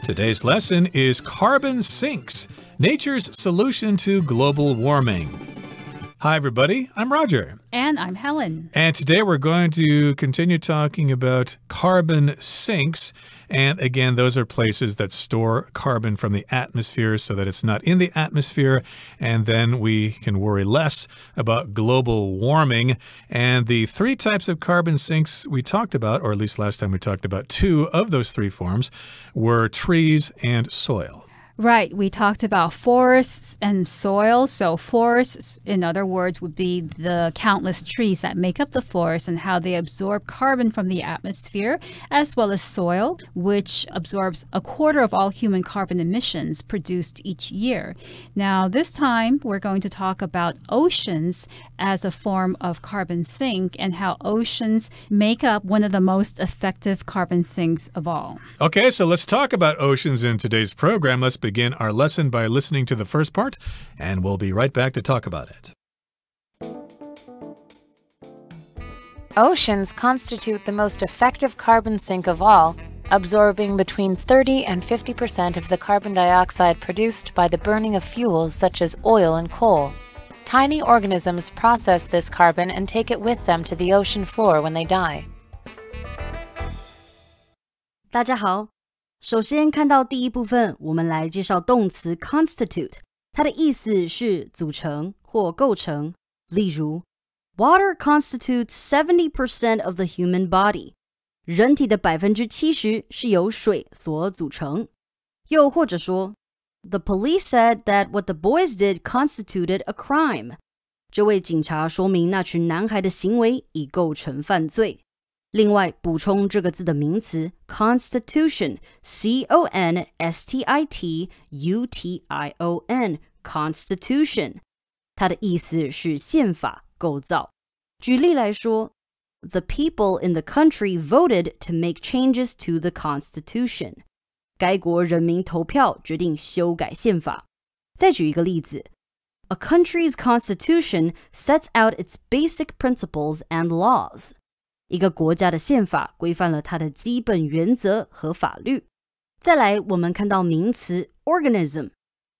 Today's lesson is carbon sinks, nature's solution to global warming. Hi, everybody. I'm Roger. And I'm Helen. And today we're going to continue talking about carbon sinks. And again, those are places that store carbon from the atmosphere so that it's not in the atmosphere. And then we can worry less about global warming. And the three types of carbon sinks we talked about, or at least last time we talked about two of those three forms, were trees and soil. Right, we talked about forests and soil. So forests, in other words, would be the countless trees that make up the forest and how they absorb carbon from the atmosphere, as well as soil, which absorbs a quarter of all human carbon emissions produced each year. Now, this time, we're going to talk about oceans as a form of carbon sink and how oceans make up one of the most effective carbon sinks of all. Okay, so let's talk about oceans in today's program. Let's begin our lesson by listening to the first part, and we'll be right back to talk about it. Oceans constitute the most effective carbon sink of all, absorbing between 30 and 50% of the carbon dioxide produced by the burning of fuels such as oil and coal. Tiny organisms process this carbon and take it with them to the ocean floor when they die. 大家好，首先看到第一部分，我们来介绍动词 constitute， 它的意思是组成或构成。例如 Water constitutes 70% of the human body. 人体的 70% 是由水所组成。又或者说 The police said that what the boys did constituted a crime. 这位警察说明那群男孩的行为已构成犯罪。另外，补充这个字的名词 constitution, C-O-N-S-T-I-T-U-T-I-O-N, constitution. 它的意思是宪法构造。举例来说 The people in the country voted to make changes to the constitution. 该国人民投票决定修改宪法。再举一个例子 A country's constitution sets out its basic principles and laws. 一个国家的宪法规范了它的基本原则和法律。再来，我们看到名词 organism，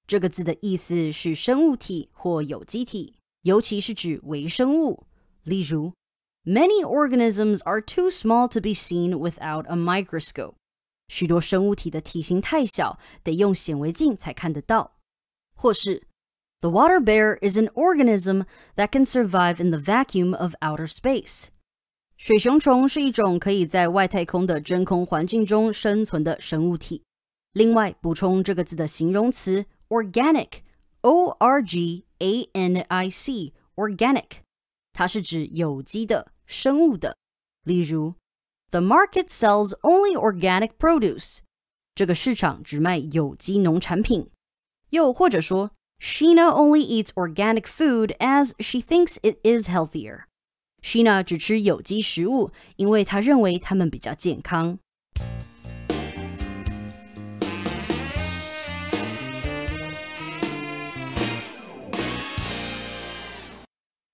这个字的意思是生物体或有机体，尤其是指微生物。例如 Many organisms are too small to be seen without a microscope. 许多生物体的体型太小，得用显微镜才看得到。或是 The water bear is an organism that can survive in the vacuum of outer space. 水熊虫是一种可以在外太空的真空环境中生存的生物体。另外，补充这个字的形容词 organic, O-R-G-A-N-I-C, organic. 它是指有机的、生物的。例如 The market sells only organic produce. 这个市场只卖有机农产品。又或者说 Sheena only eats organic food as she thinks it is healthier. Sheena 只吃有机食物，因为她认为它们比较健康。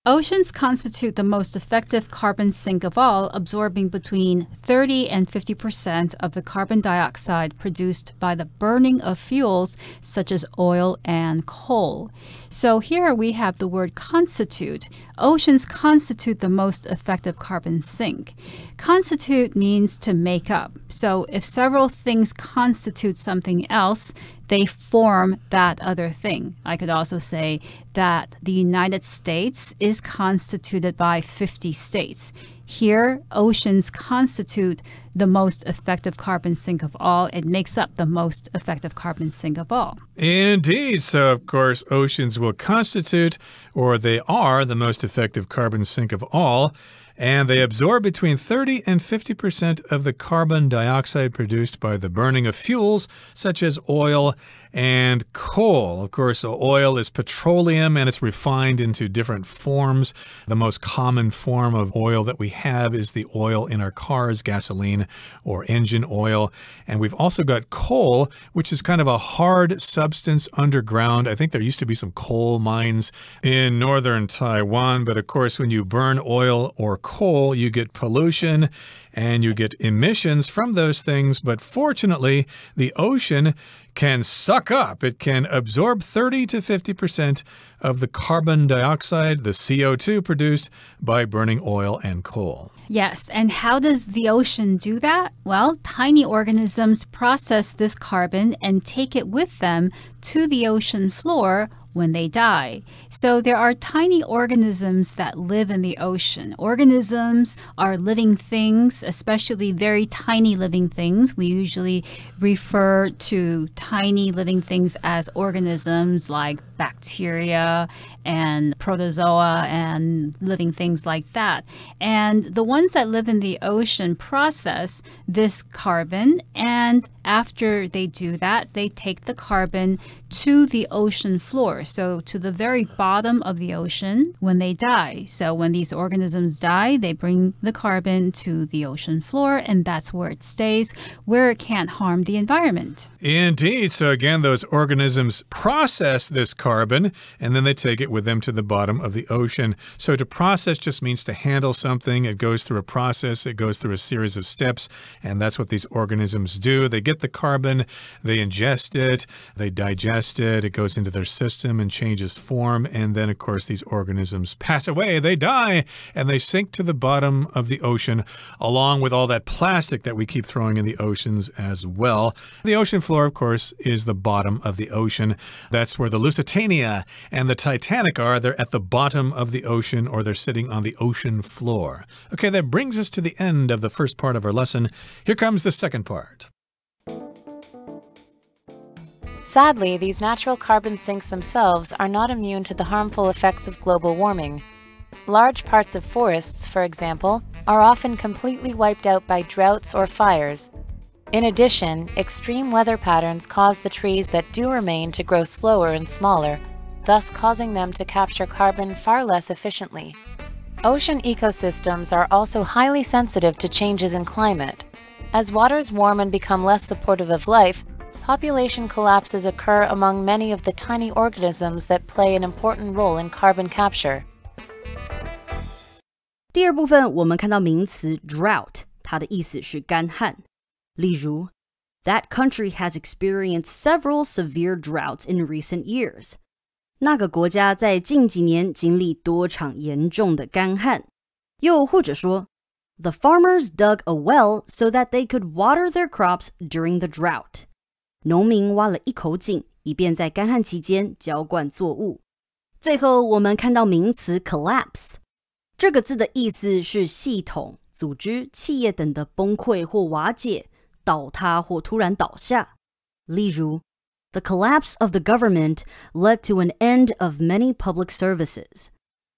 Oceans constitute the most effective carbon sink of all, absorbing between 30 and 50% of the carbon dioxide produced by the burning of fuels such as oil and coal. So here we have the word constitute. Oceans constitute the most effective carbon sink. Constitute means to make up. So if several things constitute something else, they form that other thing. I could also say that the United States is constituted by 50 states. Here, oceans constitute the most effective carbon sink of all. It makes up the most effective carbon sink of all. Indeed. So, of course, oceans will constitute, or they are, the most effective carbon sink of all. And they absorb between 30 and 50% of the carbon dioxide produced by the burning of fuels, such as oil and coal. Of course, oil is petroleum, and it's refined into different forms. The most common form of oil that we have is the oil in our cars, gasoline or engine oil. And we've also got coal, which is kind of a hard substance underground. I think there used to be some coal mines in northern Taiwan, but of course, when you burn oil or coal, you get pollution and you get emissions from those things. But fortunately, the ocean can suck up. It can absorb 30 to 50% of the carbon dioxide, the CO2 produced by burning oil and coal. Yes, and how does the ocean do that? Well, tiny organisms process this carbon and take it with them to the ocean floor when they die. So there are tiny organisms that live in the ocean. Organisms are living things, especially very tiny living things. We usually refer to tiny living things as organisms like bacteria and protozoa and living things like that. And the ones that live in the ocean process this carbon, and after they do that, they take the carbon to the ocean floor, so to the very bottom of the ocean when they die. So when these organisms die, they bring the carbon to the ocean floor, and that's where it stays, where it can't harm the environment. Indeed. So again, those organisms process this carbon, and then they take it with them to the bottom of the ocean. So to process just means to handle something. It goes through a process. It goes through a series of steps, and that's what these organisms do. They get the carbon, they ingest it, they digest it, it goes into their system and changes form, and then, of course, these organisms pass away. They die, and they sink to the bottom of the ocean, along with all that plastic that we keep throwing in the oceans as well. The ocean floor, of course, is the bottom of the ocean. That's where the Lusitania and the Titanic are. They're at the bottom of the ocean, or they're sitting on the ocean floor. Okay, that brings us to the end of the first part of our lesson. Here comes the second part. Sadly, these natural carbon sinks themselves are not immune to the harmful effects of global warming. Large parts of forests, for example, are often completely wiped out by droughts or fires. In addition, extreme weather patterns cause the trees that do remain to grow slower and smaller, thus causing them to capture carbon far less efficiently. Ocean ecosystems are also highly sensitive to changes in climate. As waters warm and become less supportive of life, population collapses occur among many of the tiny organisms that play an important role in carbon capture. 第二部分我们看到名词 drought， 它的意思是干旱。例如 That country has experienced several severe droughts in recent years. 那个国家在近几年经历多场严重的干旱。又或者说 The farmers dug a well so that they could water their crops during the drought. 农民挖了一口井，以便在干旱期间浇灌作物。最后，我们看到名词 collapse， 这个字的意思是系统、组织、企业等的崩溃或瓦解、倒塌或突然倒下。例如 The collapse of the government led to an end of many public services.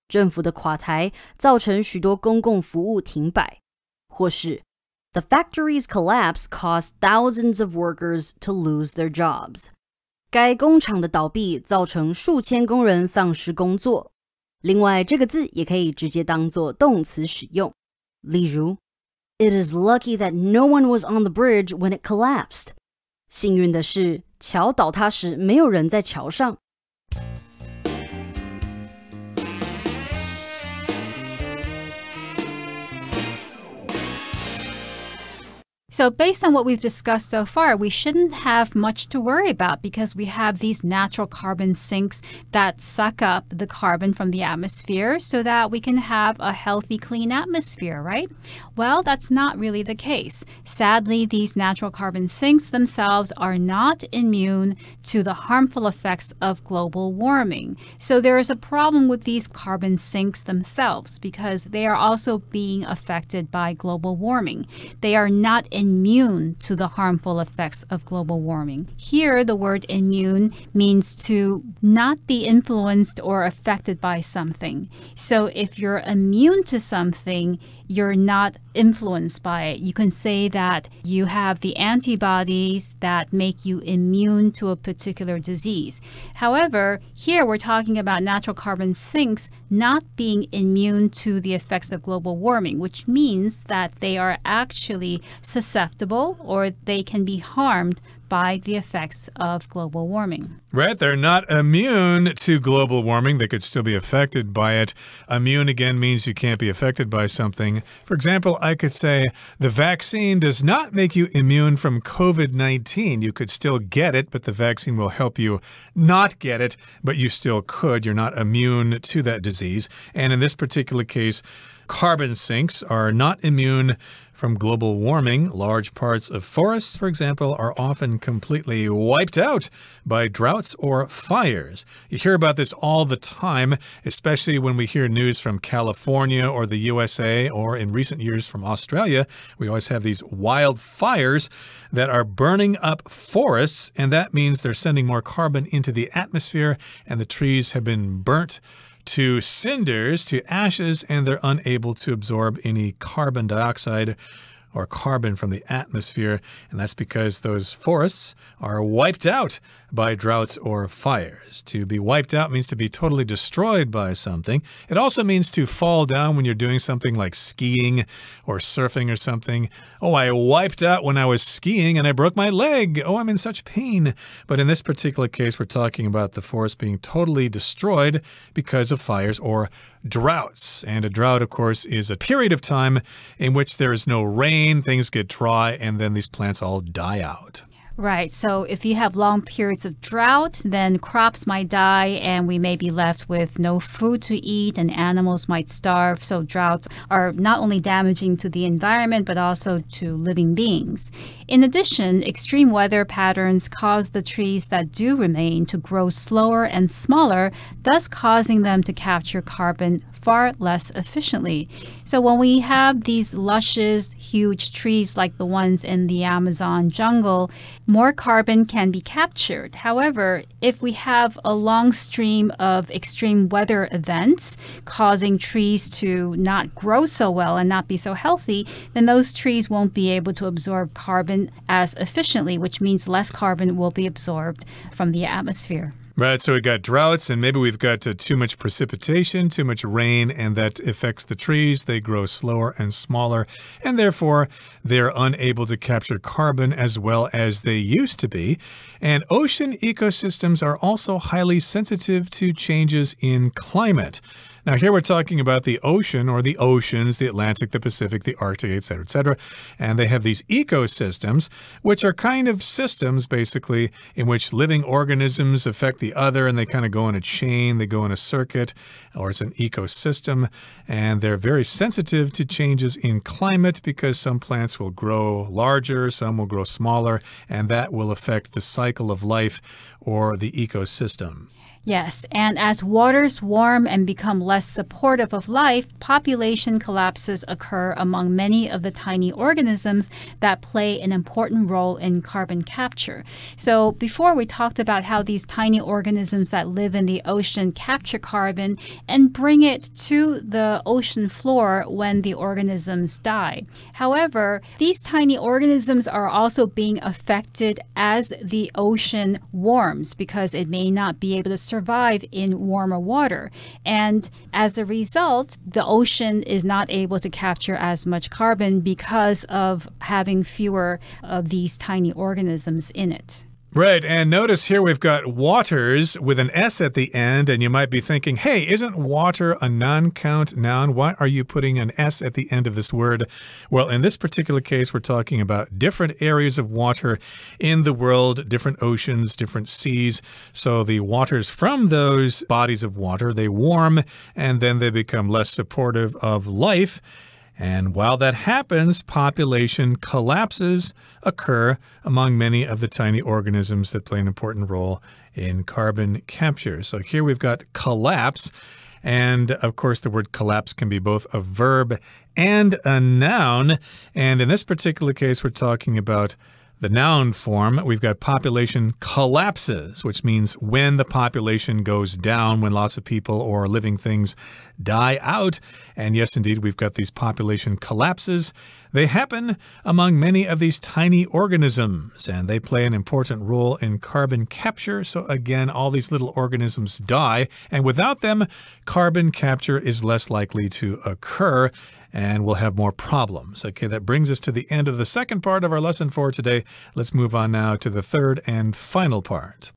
政府的垮台造成许多公共服务停摆。或是The factory's collapse caused thousands of workers to lose their jobs. 该工厂的倒闭造成数千工人丧失工作。另外，这个字也可以直接当作动词使用。例如 It is lucky that no one was on the bridge when it collapsed. 幸运的是，桥倒塌时没有人在桥上。So based on what we've discussed so far, we shouldn't have much to worry about because we have these natural carbon sinks that suck up the carbon from the atmosphere so that we can have a healthy, clean atmosphere, right? Well, that's not really the case. Sadly, these natural carbon sinks themselves are not immune to the harmful effects of global warming. So there is a problem with these carbon sinks themselves because they are also being affected by global warming. They are not immune to the harmful effects of global warming. Here, the word immune means to not be influenced or affected by something. So if you're immune to something, you're not influenced by it. You can say that you have the antibodies that make you immune to a particular disease. However, here we're talking about natural carbon sinks not being immune to the effects of global warming, which means that they are actually susceptible or they can be harmed by the effects of global warming. Right, they're not immune to global warming. They could still be affected by it. Immune, again, means you can't be affected by something. For example, I could say the vaccine does not make you immune from COVID-19. You could still get it, but the vaccine will help you not get it, but you still could. You're not immune to that disease. And in this particular case, carbon sinks are not immune from global warming. Large parts of forests, for example, are often completely wiped out by droughts or fires. You hear about this all the time, especially when we hear news from California or the USA, or in recent years from Australia. We always have these wildfires that are burning up forests, and that means they're sending more carbon into the atmosphere, and the trees have been burnt to cinders, to ashes, and they're unable to absorb any carbon dioxide or carbon from the atmosphere, and that's because those forests are wiped out by droughts or fires. To be wiped out means to be totally destroyed by something. It also means to fall down when you're doing something like skiing or surfing or something. Oh, I wiped out when I was skiing and I broke my leg. Oh, I'm in such pain. But in this particular case, we're talking about the forest being totally destroyed because of fires or droughts. And a drought, of course, is a period of time in which there is no rain, things get dry, and then these plants all die out. Right. So if you have long periods of drought, then crops might die and we may be left with no food to eat and animals might starve. So droughts are not only damaging to the environment, but also to living beings. In addition, extreme weather patterns cause the trees that do remain to grow slower and smaller, thus causing them to capture carbon far less efficiently. So when we have these luscious, huge trees like the ones in the Amazon jungle, more carbon can be captured. However, if we have a long stream of extreme weather events causing trees to not grow so well and not be so healthy, then those trees won't be able to absorb carbon as efficiently, which means less carbon will be absorbed from the atmosphere. Right, so we've got droughts, and maybe we've got too much precipitation, too much rain, and that affects the trees. They grow slower and smaller, and therefore they're unable to capture carbon as well as they used to be. And ocean ecosystems are also highly sensitive to changes in climate. Now, here we're talking about the ocean or the oceans, the Atlantic, the Pacific, the Arctic, etc., and they have these ecosystems, which are kind of systems, basically, in which living organisms affect the other, and they kind of go in a chain, they go in a circuit, or it's an ecosystem, and they're very sensitive to changes in climate because some plants will grow larger, some will grow smaller, and that will affect the cycle of life or the ecosystem. Yes, and as waters warm and become less supportive of life, population collapses occur among many of the tiny organisms that play an important role in carbon capture. So before we talked about how these tiny organisms that live in the ocean capture carbon and bring it to the ocean floor when the organisms die. However, these tiny organisms are also being affected as the ocean warms because it may not be able to survive in warmer water. And as a result, the ocean is not able to capture as much carbon because of having fewer of these tiny organisms in it. Right, and notice here we've got waters with an S at the end, and you might be thinking, hey, isn't water a non-count noun? Why are you putting an S at the end of this word? Well, in this particular case, we're talking about different areas of water in the world, different oceans, different seas. So the waters from those bodies of water, they warm, and then they become less supportive of life. And while that happens, population collapses occur among many of the tiny organisms that play an important role in carbon capture. So here we've got collapse. And of course, the word collapse can be both a verb and a noun. And in this particular case, we're talking about the noun form. We've got population collapses, which means when the population goes down, when lots of people or living things die out. And yes, indeed, we've got these population collapses They happen among many of these tiny organisms, and they play an important role in carbon capture. So again, all these little organisms die, and without them, carbon capture is less likely to occur, and we'll have more problems. Okay, that brings us to the end of the second part of our lesson for today. Let's move on now to the third and final part.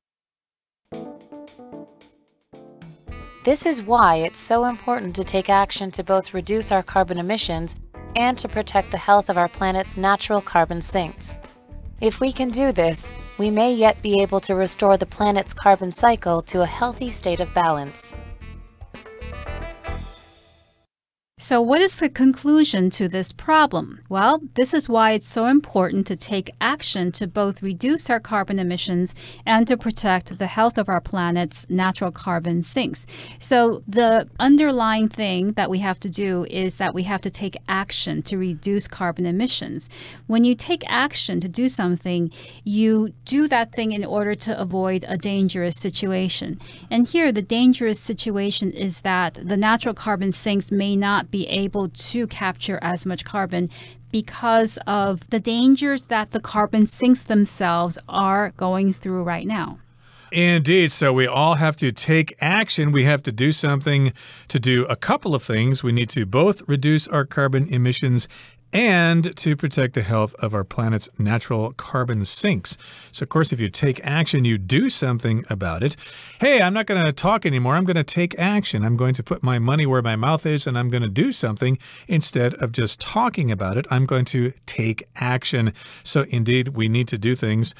This is why it's so important to take action to both reduce our carbon emissions and to protect the health of our planet's natural carbon sinks. If we can do this, we may yet be able to restore the planet's carbon cycle to a healthy state of balance. So what is the conclusion to this problem? Well, this is why it's so important to take action to both reduce our carbon emissions and to protect the health of our planet's natural carbon sinks. So the underlying thing that we have to do is that we have to take action to reduce carbon emissions. When you take action to do something, you do that thing in order to avoid a dangerous situation. And here, the dangerous situation is that the natural carbon sinks may not be able to capture as much carbon because of the dangers that the carbon sinks themselves are going through right now. Indeed. So we all have to take action. We have to do something to do a couple of things. We need to both reduce our carbon emissions and to protect the health of our planet's natural carbon sinks. So, of course, if you take action, you do something about it. Hey, I'm not going to talk anymore. I'm going to take action. I'm going to put my money where my mouth is, and I'm going to do something instead of just talking about it. I'm going to take action. So, indeed, we need to do things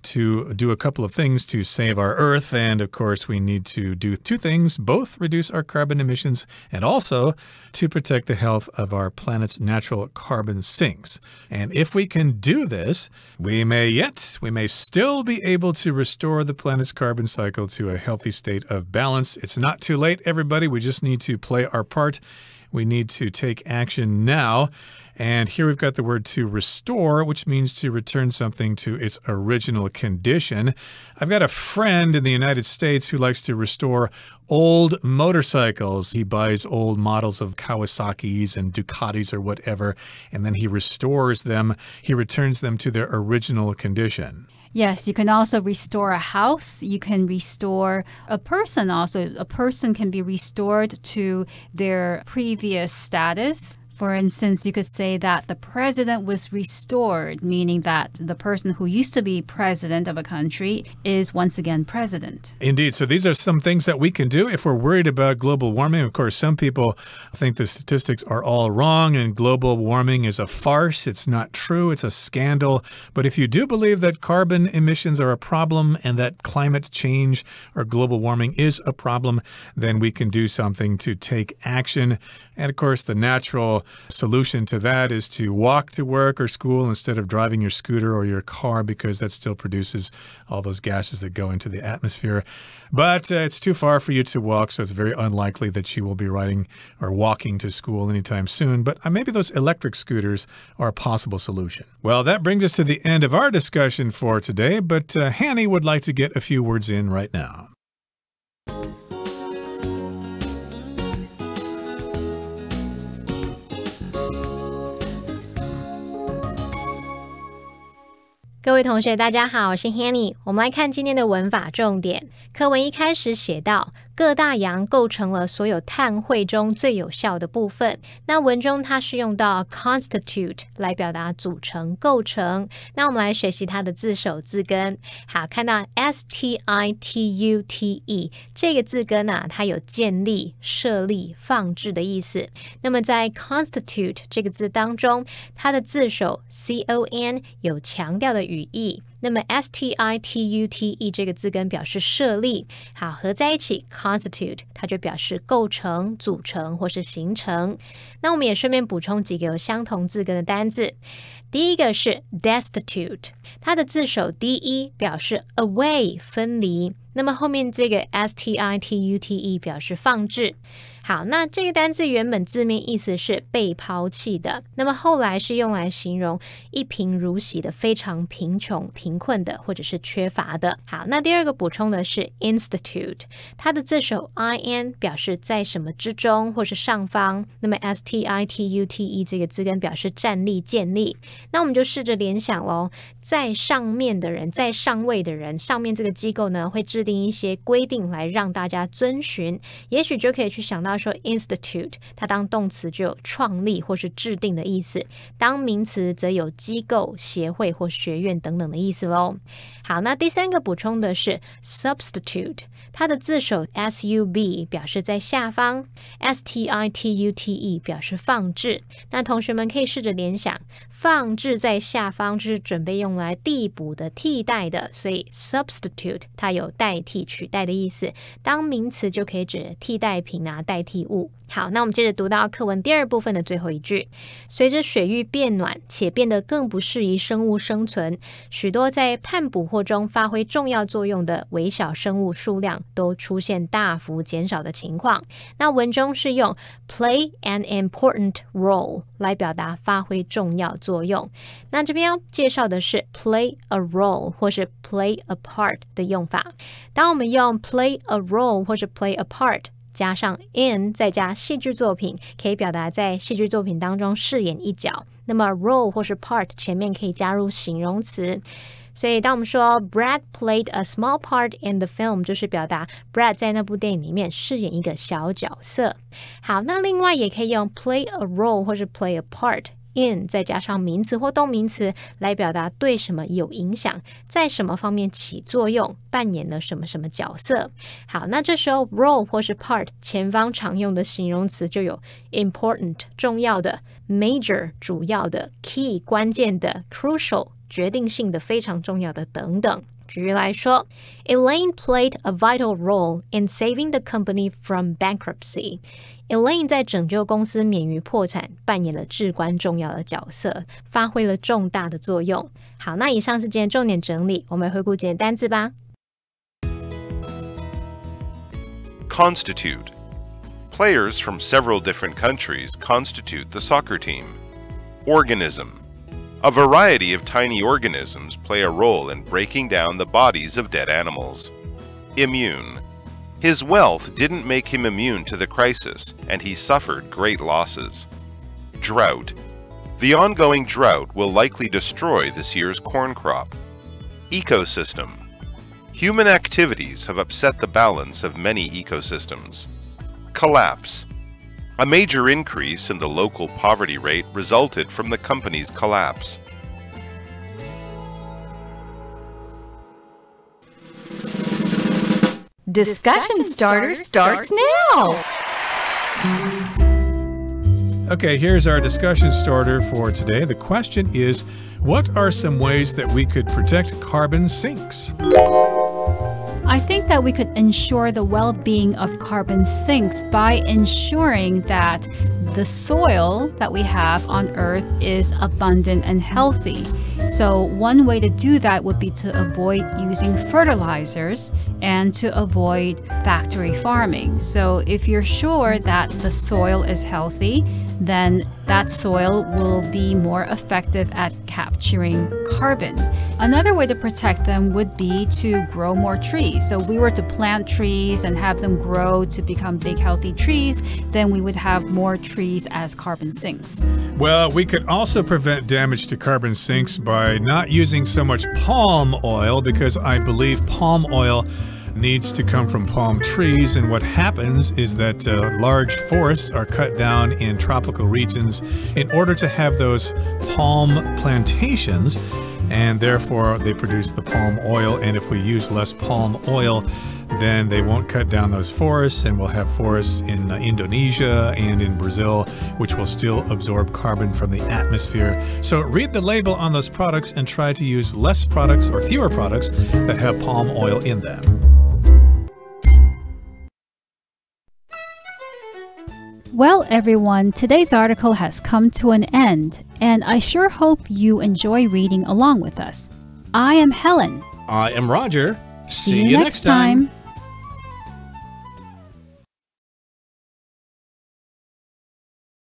to do a couple of things to save our Earth. And of course, we need to do two things, both reduce our carbon emissions and also to protect the health of our planet's natural carbon sinks. And if we can do this, we may still be able to restore the planet's carbon cycle to a healthy state of balance. It's not too late, everybody. We just need to play our part. We need to take action now. And here we've got the word to restore, which means to return something to its original condition. I've got a friend in the United States who likes to restore old motorcycles. He buys old models of Kawasaki's and Ducatis or whatever, and then he restores them. He returns them to their original condition. Yes, you can also restore a house. You can restore a person also. A person can be restored to their previous status. For instance, you could say that the president was restored, meaning that the person who used to be president of a country is once again president. Indeed. So these are some things that we can do if we're worried about global warming. Of course, some people think the statistics are all wrong and global warming is a farce. It's not true. It's a scandal. But if you do believe that carbon emissions are a problem and that climate change or global warming is a problem, then we can do something to take action. And of course, the natural solution to that is to walk to work or school instead of driving your scooter or your car, because that still produces all those gases that go into the atmosphere. But it's too far for you to walk, so it's very unlikely that you will be riding or walking to school anytime soon. But maybe those electric scooters are a possible solution. Well, that brings us to the end of our discussion for today, but Hanny would like to get a few words in right now. 各位同学大家好，我是 Hanny。 我们来看今天的文法重点。课文一开始写到，各大洋构成了所有碳汇中最有效的部分。那文中它是用到 constitute 来表达组成、构成。那我们来学习它的字首字根。好，看到 S-T-I-T-U-T-E 这个字根啊，它有建立、设立、放置的意思。那么在 constitute 这个字当中，它的字首 C-O-N 有强调的语义。那么 S-T-I-T-U-T-E 这个字根表示设立，好，合在一起 constitute 它就表示构成、组成或是形成。那我们也顺便补充几个有相同字根的单字。第一个是 destitute， 它的字首 D-E 表示 away 分离，那么后面这个 S-T-I-T-U-T-E 表示放置。好，那这个单字原本字面意思是被抛弃的，那么后来是用来形容一贫如洗的非常贫穷、贫困的或者是缺乏的。好，那第二个补充的是 institute， 它的字首 in 表示在什么之中或是上方，那么 stitute 这个字根表示站立、建立。那我们就试着联想咯，在上面的人，在上位的人，上面这个机构呢会制定一些规定来让大家遵循，也许就可以去想到说 institute 它当动词就有创立或是制定的意思，当名词则有机构、协会或学院等等的意思咯。好，那第三个补充的是 substitute， 它的字首 sub 表示在下方， stitute 表示放置。那同学们可以试着联想，放置在下方就是准备用来递补的、替代的，所以 substitute 它有代替、取代的意思，当名词就可以指替代品啊、代替物。好，那我们接着读到课文第二部分的最后一句，随着水域变暖且变得更不适宜生物生存，许多在碳捕获中发挥重要作用的微小生物数量都出现大幅减少的情况。那文中是用 play an important role 来表达发挥重要作用。那这边要介绍的是 play a role 或是 play a part 的用法。当我们用 play a role 或是 play a part加上 in 再加戏剧作品，可以表达在戏剧作品当中饰演一角。那么 role 或是 part 前面可以加入形容词，所以当我们说 Brad played a small part in the film， 就是表达 Brad 在那部电影里面饰演一个小角色。好，那另外也可以用 play a role 或是 play a part。in 再加上名词或动名词来表达对什么有影响，在什么方面起作用，扮演了什么什么角色。好，那这时候 role 或是 part 前方常用的形容词就有 important 重要的， major 主要的， key 关键的， crucial 决定性的，非常重要的等等。举例来说 Elaine played a vital role in saving the company from bankruptcy. Elaine 在拯救公司免于破产扮演了至关重要的角色，发挥了重大的作用。好，那以上是今天重点整理，我们回顾今天单字吧。 Constitute. Players from several different countries constitute the soccer team. Organism.A variety of tiny organisms play a role in breaking down the bodies of dead animals. Immune. His wealth didn't make him immune to the crisis, and he suffered great losses. Drought. The ongoing drought will likely destroy this year's corn crop. Ecosystem. Human activities have upset the balance of many ecosystems. Collapse.A major increase in the local poverty rate resulted from the company's collapse. Discussion starter starts now! Okay, here's our discussion starter for today. The question is, what are some ways that we could protect carbon sinks? I think that we could ensure the well-being of carbon sinks by ensuring that the soil that we have on Earth is abundant and healthy. So one way to do that would be to avoid using fertilizers and to avoid factory farming. So if you're sure that the soil is healthy, then that soil will be more effective at capturing carbon. Another way to protect them would be to grow more trees. So if we were to plant trees and have them grow to become big, healthy trees, then we would have more trees as carbon sinks. Well, we could also prevent damage to carbon sinks by not using so much palm oil, because I believe palm oil needs to come from palm trees, and what happens is that large forests are cut down in tropical regions in order to have those palm plantations, and therefore they produce the palm oil. And if we use less palm oil, then they won't cut down those forests, and we'll have forests in Indonesia and in Brazil, which will still absorb carbon from the atmosphere. So read the label on those products and try to use less products or fewer products that have palm oil in them. Well, everyone, today's article has come to an end, and I sure hope you enjoy reading along with us. I am Helen. I am Roger. See you next time.